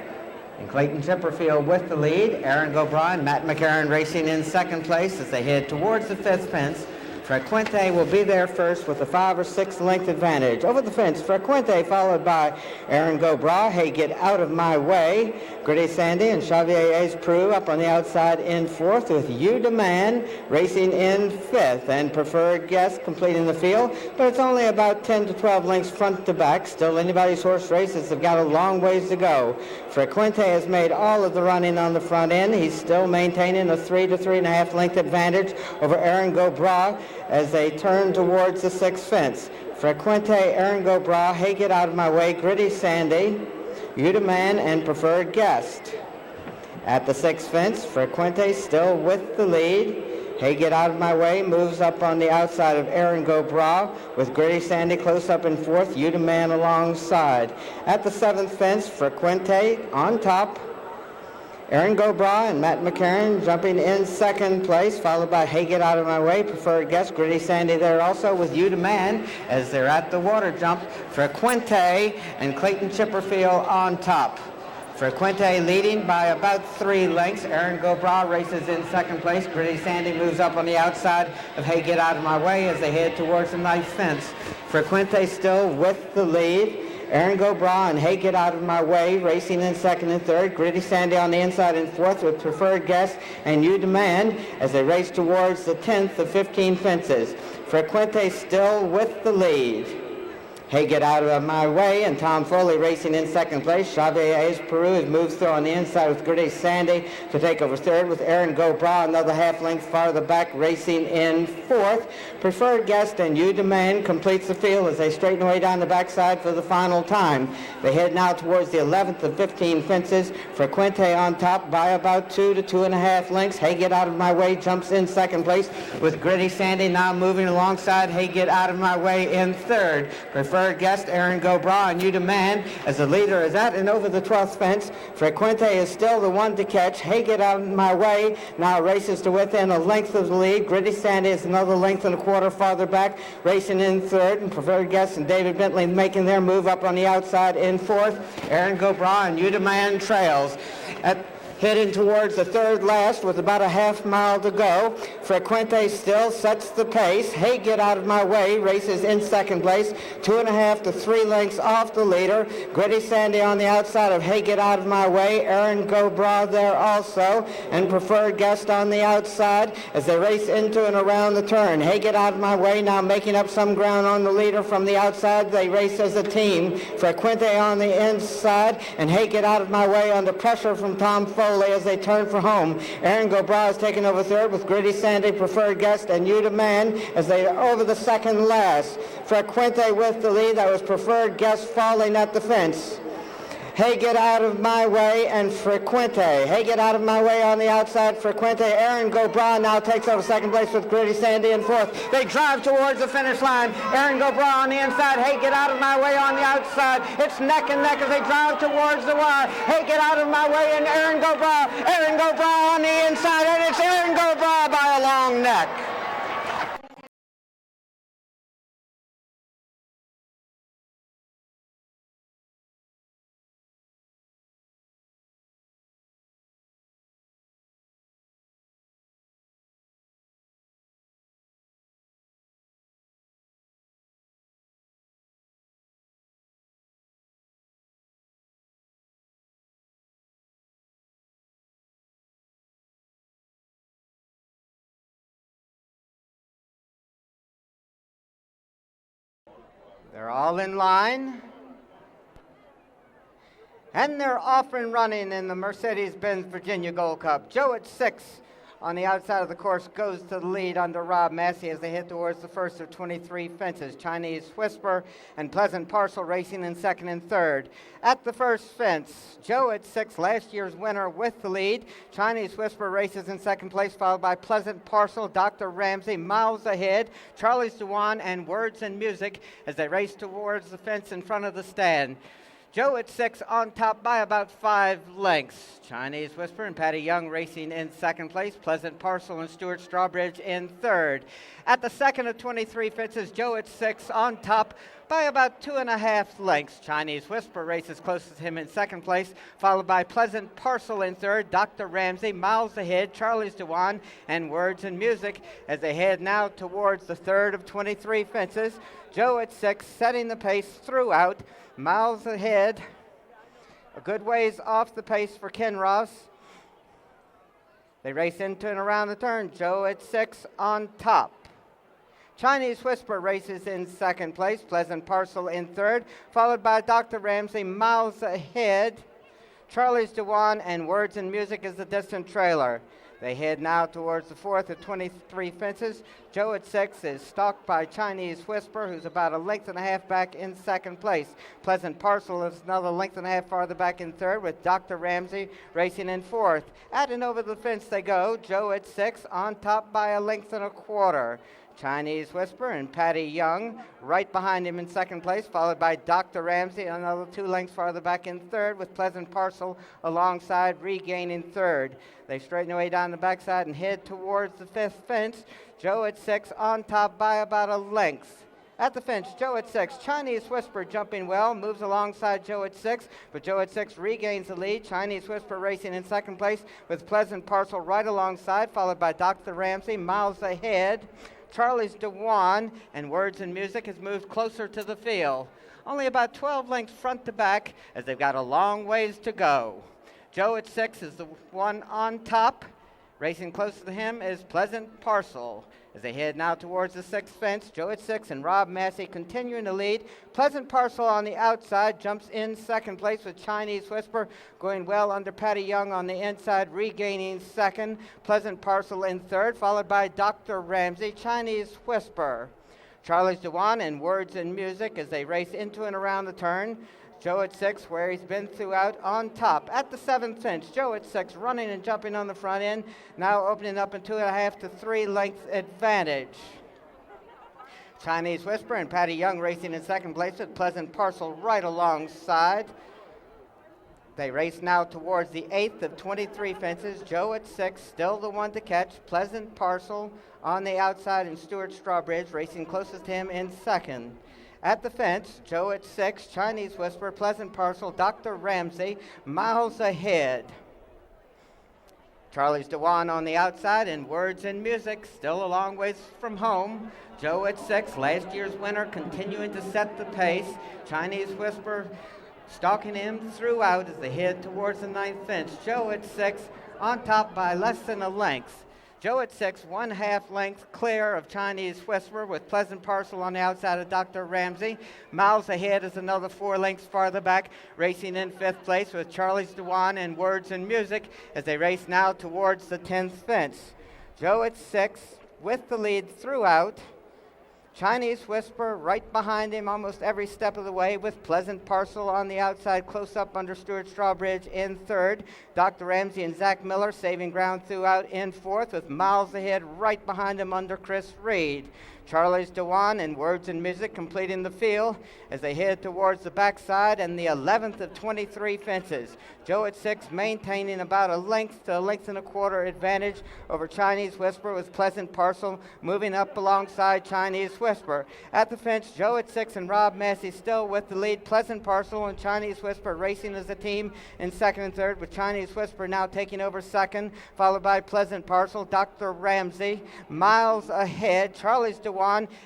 and Clayton Chipperfield with the lead. Aaron Gobra and Matt McCarron racing in second place as they head towards the fifth fence. Frequente will be there first with a 5 or 6 length advantage. Over the fence, Frequente followed by Aaron Gobra. Hey, get out of my way. Gritty Sandy and Xavier A's Prue up on the outside in fourth with Udaman racing in fifth. And Preferred Guest completing the field, but it's only about 10 to 12 lengths front to back. Still anybody's horse races have got a long ways to go. Frequente has made all of the running on the front end. He's still maintaining a 3 to 3.5 length advantage over Aaron Gobra as they turn towards the sixth fence. Frequente, Aaron Gobra, hey, get out of my way, Gritty Sandy, Udaman, and Preferred Guest. At the sixth fence, Frequente still with the lead. Hey, get out of my way, moves up on the outside of Aaron Gobra with Gritty Sandy close up in fourth, Udaman alongside. At the seventh fence, Frequente on top. Aaron Gobra and Matt McCarron jumping in second place, followed by Hey, get out of my way, Preferred Guest, Gritty Sandy there also with Udaman as they're at the water jump. Frequente and Clayton Chipperfield on top. Frequente leading by about 3 lengths. Aaron Gobra races in second place. Gritty Sandy moves up on the outside of Hey, get out of my way as they head towards the ninth fence. Frequente still with the lead. Aaron Gobra and Hey, get out of my way racing in second and third. Gritty Sandy on the inside in fourth with Preferred Guest and Udaman as they race towards the 10th of 15 fences. Frequente still with the lead. Hey, get out of my way, and Tom Foley racing in second place. Xavier's Peru moves through on the inside with Gritty Sandy to take over third, with Aaron Gobra another half length farther back racing in fourth. Preferred Guest and You Demand completes the field as they straighten away down the backside for the final time. They head now towards the 11th of 15 fences. Frequente on top by about 2 to 2.5 lengths. Hey, get out of my way jumps in second place, with Gritty Sandy now moving alongside Hey, get out of my way in third. Preferred Guest, Aaron Gobra, and You Demand as the leader is at and over the 12th fence. Frequente is still the one to catch. Hey, get out of my way now races to within a length of the lead. Gritty Sandy is another length and a quarter farther back, racing in third, and Preferred Guest and David Bentley making their move up on the outside in fourth. Aaron Gobra and You Demand trails. Heading towards the third last with about a half mile to go. Frequente still sets the pace. Hey, get out of my way races in second place, 2.5 to 3 lengths off the leader. Gritty Sandy on the outside of Hey, get out of my way. Aaron Gobra there also, and Preferred Guest on the outside as they race into and around the turn. Hey, get out of my way now making up some ground on the leader from the outside. They race as a team. Frequente on the inside, and Hey, get out of my way under pressure from Tom Foley as they turn for home. Aaron Gobra is taking over third with Gritty Sandy, Preferred Guest, and You Demand as they are over the second last. Frequente with the lead. That was Preferred Guest falling at the fence. Hey, get out of my way, and Frequente. Hey, get out of my way on the outside. Frequente. Aaron Gobra now takes over second place with Gritty Sandy in fourth. They drive towards the finish line. Aaron Gobra on the inside. Hey, get out of my way on the outside. It's neck and neck as they drive towards the wire. Hey, get out of my way, and Aaron Gobra. Aaron Gobra on the inside, and it's Aaron Gobra by a long neck. They're all in line. And they're off and running in the Mercedes-Benz Virginia Gold Cup. Joe at 6 on the outside of the course goes to the lead under Rob Massey as they head towards the first of 23 fences. Chinese Whisper and Pleasant Parcel racing in second and third. At the first fence, Joe at 6, last year's winner with the lead. Chinese Whisper races in second place, followed by Pleasant Parcel, Dr. Ramsey, miles ahead, Charlie's Dewan, and Words and Music as they race towards the fence in front of the stand. Joe at 6 on top by about 5 lengths. Chinese Whisper and Patty Young racing in second place. Pleasant Parcel and Stuart Strawbridge in third. At the second of 23 fences, Joe at 6 on top by about 2.5 lengths. Chinese Whisper races closest to him in second place, followed by Pleasant Parcel in third. Dr. Ramsey miles ahead, Charlie's Dewan, and Words and Music as they head now towards the third of 23 fences. Joe at 6 setting the pace throughout. Miles ahead, a good ways off the pace for Ken Ross. They race into and around the turn. Joe at 6 on top. Chinese Whisper races in second place. Pleasant Parcel in third, followed by Dr. Ramsey miles ahead. Charlie's Dewan and Words and Music is the distant trailer. They head now towards the fourth of 23 fences. Joe at 6 is stalked by Chinese Whisper, who's about a length and a half back in second place. Pleasant Parcel is another length and a half farther back in third, with Dr. Ramsey racing in fourth. At and over the fence they go. Joe at 6 on top by a length and a quarter. Chinese Whisper and Patty Young right behind him in second place, followed by Dr. Ramsey, another 2 lengths farther back in third, with Pleasant Parcel alongside regaining third. They straighten away down the backside and head towards the fifth fence. Joe at 6 on top by about a length. At the fence, Joe at 6. Chinese Whisper jumping well, moves alongside Joe at 6, but Joe at 6 regains the lead. Chinese Whisper racing in second place with Pleasant Parcel right alongside, followed by Dr. Ramsey miles ahead. Charlie's Dewan and Words and Music has moved closer to the field. Only about 12 lengths front to back as they've got a long ways to go. Joe at 6 is the one on top. Racing close to him is Pleasant Parcel As they head now towards the 6th fence, Joe at 6 and Rob Massey continuing to lead. Pleasant Parcel on the outside jumps in 2nd place with Chinese Whisper going well under Patty Young on the inside, regaining 2nd. Pleasant Parcel in 3rd, followed by Dr. Ramsey, Chinese Whisper. Charlie's Dewan and Words and Music as they race into and around the turn. Joe at 6, where he's been throughout, on top. At the 7th fence, Joe at 6, running and jumping on the front end, now opening up in 2.5 to 3 length advantage. Chinese Whisper and Patty Young racing in 2nd place with Pleasant Parcel right alongside. They race now towards the 8th of 23 fences. Joe at 6, still the one to catch. Pleasant Parcel on the outside, and Stuart Strawbridge racing closest to him in 2nd. At the fence, Joe at 6, Chinese Whisper, Pleasant Parcel, Dr. Ramsey, miles ahead. Charlie's Dewan on the outside, and Words and Music still a long ways from home. Joe at 6, last year's winner, continuing to set the pace. Chinese Whisper stalking him throughout as they head towards the 9th fence. Joe at 6, on top by less than a length. Joe at 6, 1/2 length clear of Chinese Whisper with Pleasant Parcel on the outside of Dr. Ramsey. Miles ahead is another 4 lengths farther back, racing in 5th place with Charlie's Dewan and Words and Music as they race now towards the 10th fence. Joe at 6 with the lead throughout. Chinese Whisper right behind him almost every step of the way with Pleasant Parcel on the outside, close up under Stuart Strawbridge in 3rd. Dr. Ramsey and Zach Miller saving ground throughout in 4th with miles ahead right behind him under Chris Reed. Charlie's Dewan and Words and Music completing the field as they head towards the backside and the 11th of 23 fences. Joe at 6 maintaining about a length to a length and a quarter advantage over Chinese Whisper with Pleasant Parcel moving up alongside Chinese Whisper. At the fence, Joe at 6 and Rob Massey still with the lead. Pleasant Parcel and Chinese Whisper racing as a team in 2nd and 3rd with Chinese Whisper now taking over 2nd, followed by Pleasant Parcel, Dr. Ramsey, miles ahead, Charlie's Dewan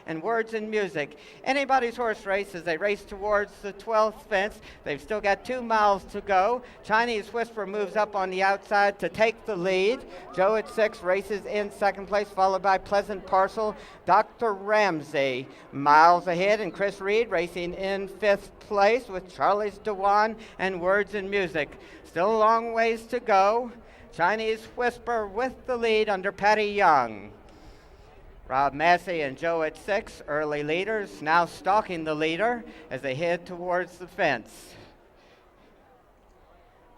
and Words and Music. Anybody's horse race as they race towards the 12th fence. They've still got 2 miles to go. Chinese Whisper moves up on the outside to take the lead. Joe at 6 races in 2nd place, followed by Pleasant Parcel, Dr. Ramsey. Miles ahead, and Chris Reed racing in 5th place with Charlie's Dewan and Words and Music. Still a long ways to go. Chinese Whisper with the lead under Patty Young. Rob Massey and Joe at 6, early leaders, now stalking the leader as they head towards the fence.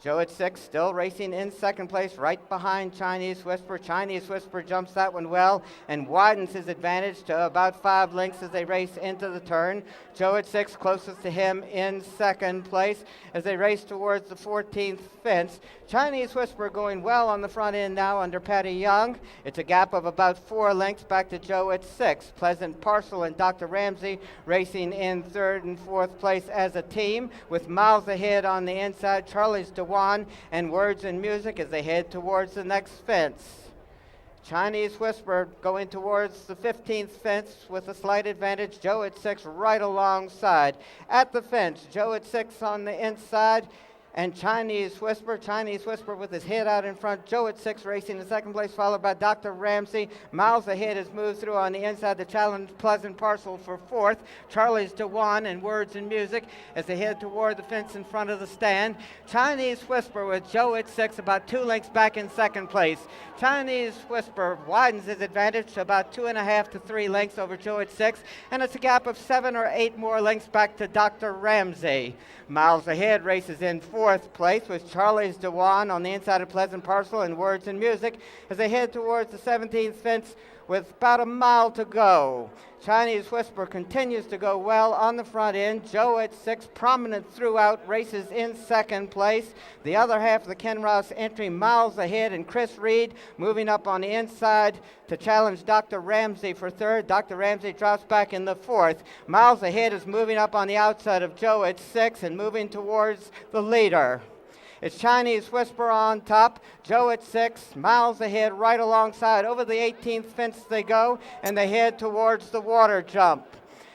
Joe at 6 still racing in 2nd place right behind Chinese Whisper. Chinese Whisper jumps that one well and widens his advantage to about 5 lengths as they race into the turn. Joe at 6 closest to him in 2nd place as they race towards the 14th fence. Chinese Whisper going well on the front end now under Patty Young. It's a gap of about 4 lengths back to Joe at 6. Pleasant Parcel and Dr. Ramsey racing in 3rd and 4th place as a team with miles ahead on the inside. Charlie's Dewan and Words and Music as they head towards the next fence. Chinese Whisper going towards the 15th fence with a slight advantage. Joe at 6 right alongside. At the fence, Joe at 6 on the inside and Chinese Whisper with his head out in front. Joe at 6 racing in 2nd place, followed by Dr. Ramsey. Miles ahead has moved through on the inside to challenge Pleasant Parcel for 4th. Charlie's Dewan and Words and Music as they head toward the fence in front of the stand. Chinese Whisper with Joe at 6 about 2 lengths back in 2nd place. Chinese Whisper widens his advantage to about 2.5 to 3 lengths over Joe at 6, and it's a gap of 7 or 8 more lengths back to Dr. Ramsey. Miles ahead races in 4th place with Charlie's Dewan on the inside of Pleasant Parcel and Words and Music as they head towards the 17th fence with about a mile to go. Chinese Whisper continues to go well on the front end. Joe at 6, prominent throughout, races in 2nd place. The other half of the Ken Ross entry miles ahead, and Chris Reed moving up on the inside to challenge Dr. Ramsey for 3rd. Dr. Ramsey drops back in the 4th. Miles ahead is moving up on the outside of Joe at 6 and moving towards the leader. It's Chinese Whisper on top. Joe at 6, miles ahead, right alongside. Over the 18th fence they go, and they head towards the water jump.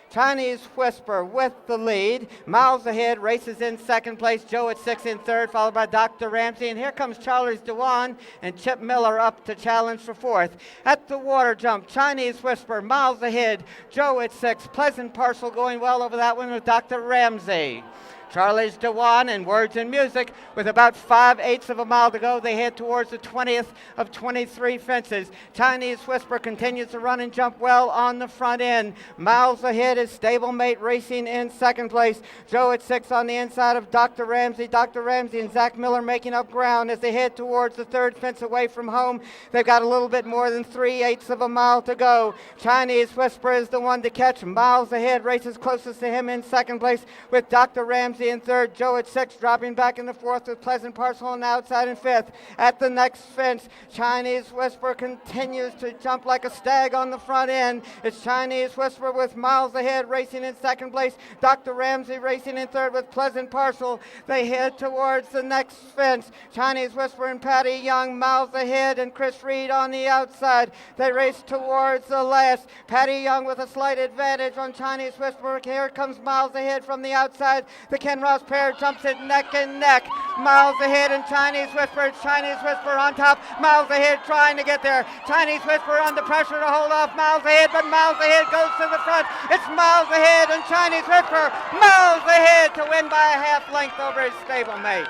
Chinese Whisper with the lead. Miles ahead, races in second place. Joe at 6 in third, followed by Dr. Ramsey. And here comes Charles Dewan and Chip Miller up to challenge for fourth. At the water jump, Chinese Whisper, miles ahead. Joe at 6. Pleasant Parcel going well over that one with Dr. Ramsey. Charles Dewan and Words and Music with about 5/8 of a mile to go. They head towards the 20th of 23 fences. Chinese Whisper continues to run and jump well on the front end. Miles ahead is Stablemate racing in second place. Joe at 6 on the inside of Dr. Ramsey. Dr. Ramsey and Zach Miller making up ground as they head towards the third fence away from home. They've got a little bit more than 3/8 of a mile to go. Chinese Whisper is the one to catch. Miles ahead, races closest to him in second place with Dr. Ramsey in third. Joe at 6, dropping back in the fourth with Pleasant Parcel on the outside in fifth. At the next fence, Chinese Whisper continues to jump like a stag on the front end. It's Chinese Whisper with miles ahead, racing in second place. Dr. Ramsey racing in third with Pleasant Parcel. They head towards the next fence. Chinese Whisper and Patty Young miles ahead, and Chris Reed on the outside. They race towards the last. Patty Young with a slight advantage on Chinese Whisper. Here comes miles ahead from the outside. The Ken Ross pair jumps it neck and neck. Miles ahead and Chinese Whisper. Chinese Whisper on top. Miles ahead trying to get there. Chinese Whisper under pressure to hold off Miles ahead, but Miles ahead goes to the front. It's Miles ahead and Chinese Whisper. Miles ahead to win by a half length over his stablemate.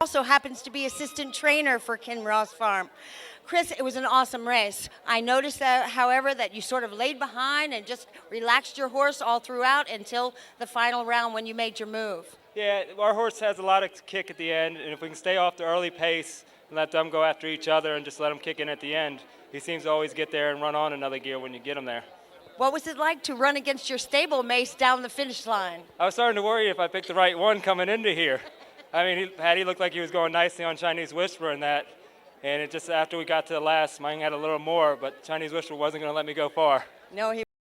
Also happens to be assistant trainer for Ken Ross Farm. Chris, it was an awesome race. I noticed that, however, that you sort of laid behind and just relaxed your horse all throughout until the final round when you made your move. Yeah, our horse has a lot of kick at the end, and if we can stay off the early pace and let them go after each other and just let them kick in at the end, he seems to always get there and run on another gear when you get him there. What was it like to run against your stablemate down the finish line? I was starting to worry if I picked the right one coming into here. I mean, Patty looked like he was going nicely on Chinese Whisper and that, and it just after we got to the last, mine had a little more, but Chinese Whisper wasn't going to let me go far. No, he